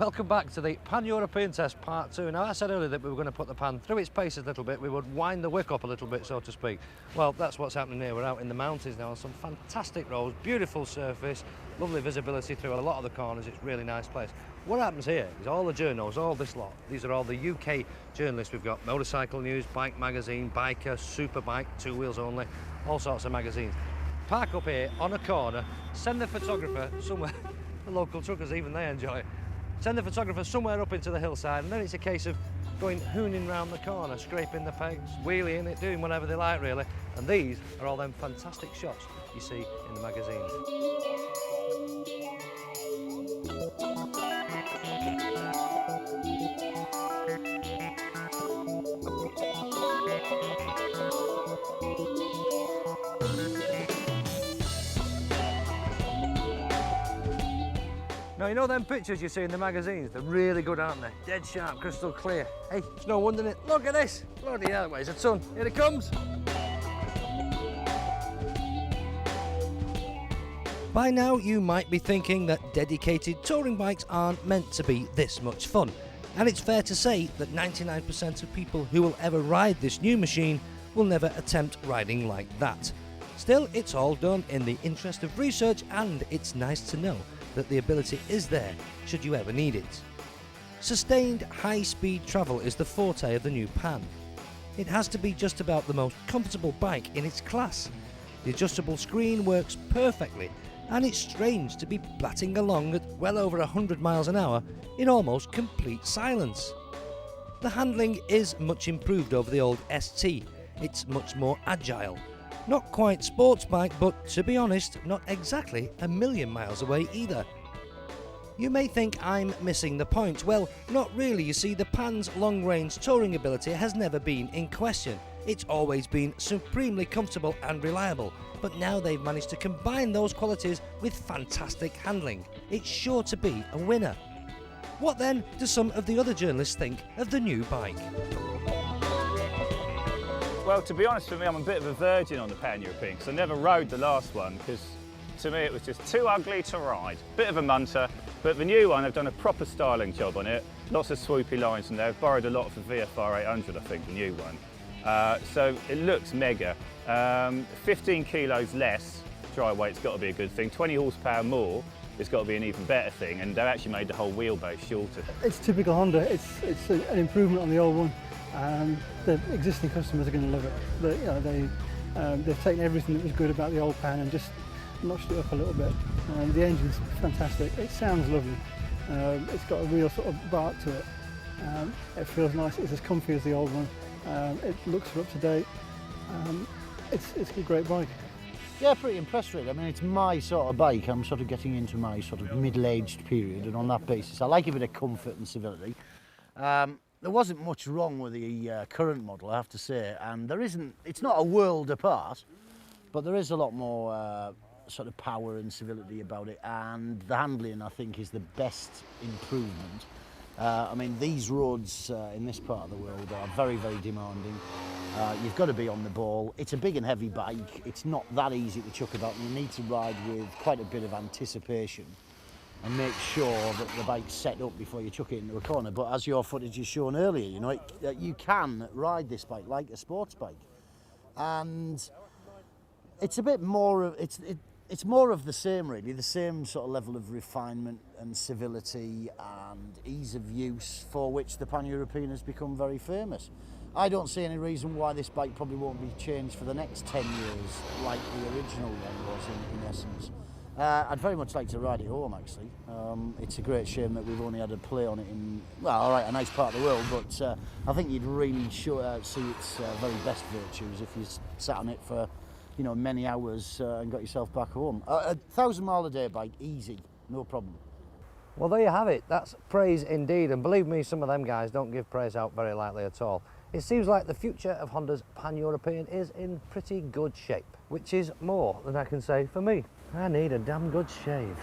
Welcome back to the Pan-European Test Part 2. Now, I said earlier that we were going to put the pan through its paces a little bit. We would wind the wick up a little bit, so to speak. Well, that's what's happening here. We're out in the mountains now on some fantastic roads, beautiful surface, lovely visibility through a lot of the corners. It's a really nice place. What happens here is all the journos, all this lot, these are all the UK journalists. We've got Motorcycle News, Bike Magazine, Biker, Superbike, Two Wheels Only, all sorts of magazines. Park up here on a corner, send the photographer somewhere. The local truckers, even they enjoy it. Send the photographer somewhere up into the hillside, and then it's a case of going hooning round the corner, scraping the pegs, wheeling it, doing whatever they like really. And these are all them fantastic shots you see in the magazines. Now, you know them pictures you see in the magazines? They're really good, aren't they? Dead sharp, crystal clear. Hey, it's no wonder it. Look at this. Bloody hell, it weighs a ton. Here it comes. By now, you might be thinking that dedicated touring bikes aren't meant to be this much fun. And it's fair to say that 99% of people who will ever ride this new machine will never attempt riding like that. Still, it's all done in the interest of research, and it's nice to know that the ability is there should you ever need it. Sustained high-speed travel is the forte of the new Pan. It has to be just about the most comfortable bike in its class. The adjustable screen works perfectly, and it's strange to be blatting along at well over 100 miles an hour in almost complete silence. The handling is much improved over the old ST. It's much more agile. Not quite sports bike, but to be honest, not exactly a million miles away either. You may think I'm missing the point. Well, not really. You see, the Pan's long-range touring ability has never been in question. It's always been supremely comfortable and reliable, but now they've managed to combine those qualities with fantastic handling. It's sure to be a winner. What then do some of the other journalists think of the new bike? Well, to be honest with me, I'm a bit of a virgin on the Pan-European because I never rode the last one because to me it was just too ugly to ride. Bit of a munter, but the new one, they've done a proper styling job on it. Lots of swoopy lines in there. I've borrowed a lot from VFR 800, I think, the new one. So it looks mega. 15 kilos less dry weight's got to be a good thing. 20 horsepower more, it's got to be an even better thing. And they've actually made the whole wheelbase shorter. It's typical Honda. It's an improvement on the old one. The existing customers are going to love it. They've taken everything that was good about the old Pan and just notched it up a little bit. The engine's fantastic. It sounds lovely. It's got a real sort of bark to it. It feels nice. It's as comfy as the old one. It looks up to date. It's a great bike. Yeah, pretty impressed really. I mean, it's my sort of bike. I'm sort of getting into my sort of middle-aged period, and on that basis, I like a bit of comfort and civility. There wasn't much wrong with the current model, I have to say, and it's not a world apart, but there is a lot more sort of power and civility about it, and the handling, I think, is the best improvement. I mean, these roads in this part of the world are very, very demanding. You've got to be on the ball. It's a big and heavy bike. It's not that easy to chuck about, and you need to ride with quite a bit of anticipation and make sure that the bike's set up before you chuck it into a corner. But as your footage has shown earlier, you know, you can ride this bike like a sports bike, and it's a bit more of it's more of the same really, the same sort of level of refinement and civility and ease of use for which the Pan-European has become very famous. I don't see any reason why this bike probably won't be changed for the next 10 years like the original one was in essence. I'd very much like to ride it home actually. It's a great shame that we've only had a play on it in, well, all right, a nice part of the world, but I think you'd really see its very best virtues if you sat on it for, you know, many hours and got yourself back home. 1,000 mile a day bike, easy, no problem. Well, there you have it. That's praise indeed, and believe me, some of them guys don't give praise out very lightly at all. It seems like the future of Honda's Pan-European is in pretty good shape, which is more than I can say for me. I need a damn good shave.